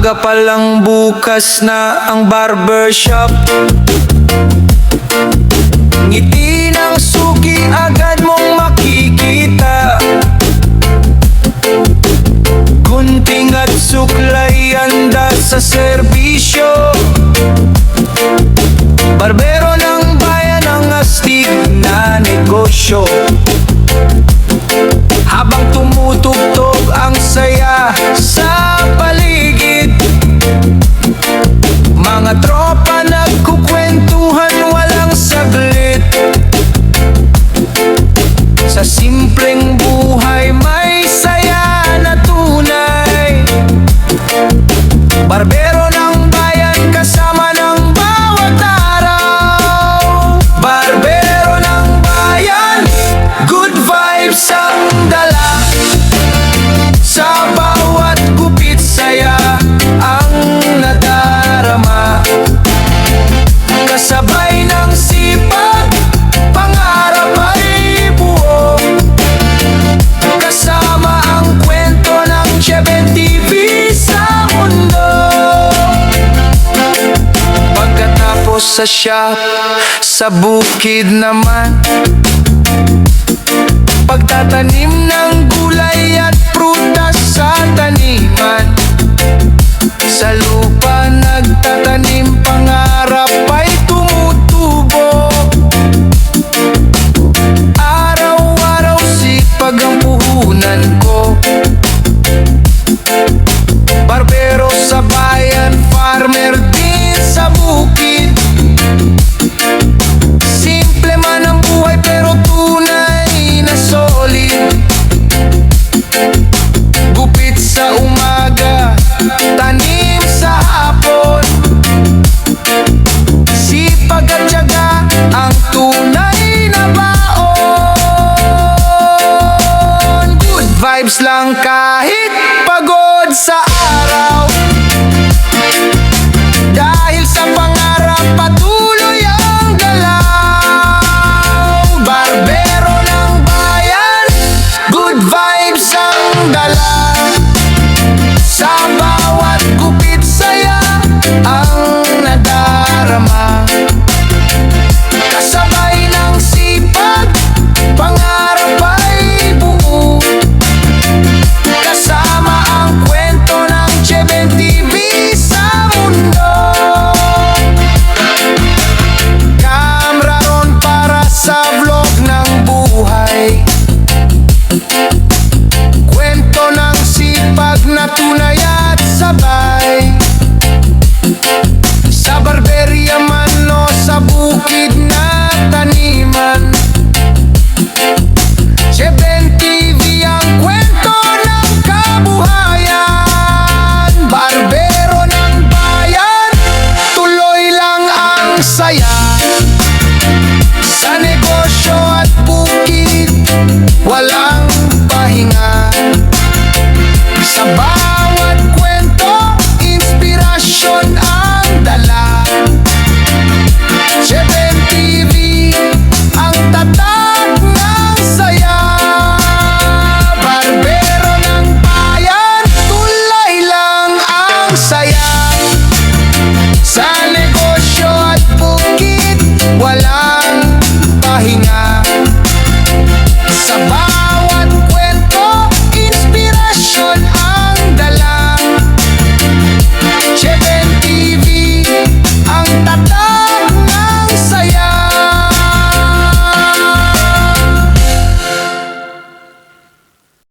Maaga pa lang bukas na ang barbershop. Ngiti ng suki agad mong makikita. Gunting at suklay handa sa serbisyo. Barbero ng bayan ang astig na negosyo. Habang tumutugtog ang saya sa paligid, mga tropa nagkukwentuhan walang saglit. Sa simpleng buhay may saya na tunay. Barbero ng bayan kasama ng bawat araw. Barbero ng bayan, good vibes ang dala. Sa bawat gupit saya ang nadarama. Kasabay ng sipag, pangarap ay buo. Kasama ang kwento ng Cheben TV sa mundo. Pagkatapos sa shop, sa bukid naman, pagtatanim ng gulay at prutas sa taniman. Sa lupa nagtatanim, pangarap ay tumutubo. Araw-araw sipag ang puhunan ko. Barbero sa bayan, farmer din sa bukid. Simple man ang buhay pero tunay na solid. Gupit sa umaga, tanim sa hapon. Sipag at tiyaga ang tunay na baon. Good vibes lang kahit pagod sa araw. Dahil sa pangarap patuloy ang galaw. Barbero ng bayan, good vibes ang dala. Sa bawat gupit saya ang nadarama. Kasabay ng sipag, pangarap ay buo. Kasama ang kwento ng Cheben TV sa mundo. Kamera ron para sa vlog ng buhay. Kwento ng sipag na tunay at sabay. Sa barberya man o sa bukid na taniman, Cheben TV ang kwento ng kabuhayan. Barbero ng bayan, tuloy lang ang saya. Sa negosyo at bukid, walang pahinga. Sa bawat kwento, inspirasyon ang dala. Cheben TV, ang tatak ng saya. Barbero ng bayan, tulay lang ang saya. Sa negosyo at bukid, walang pahinga.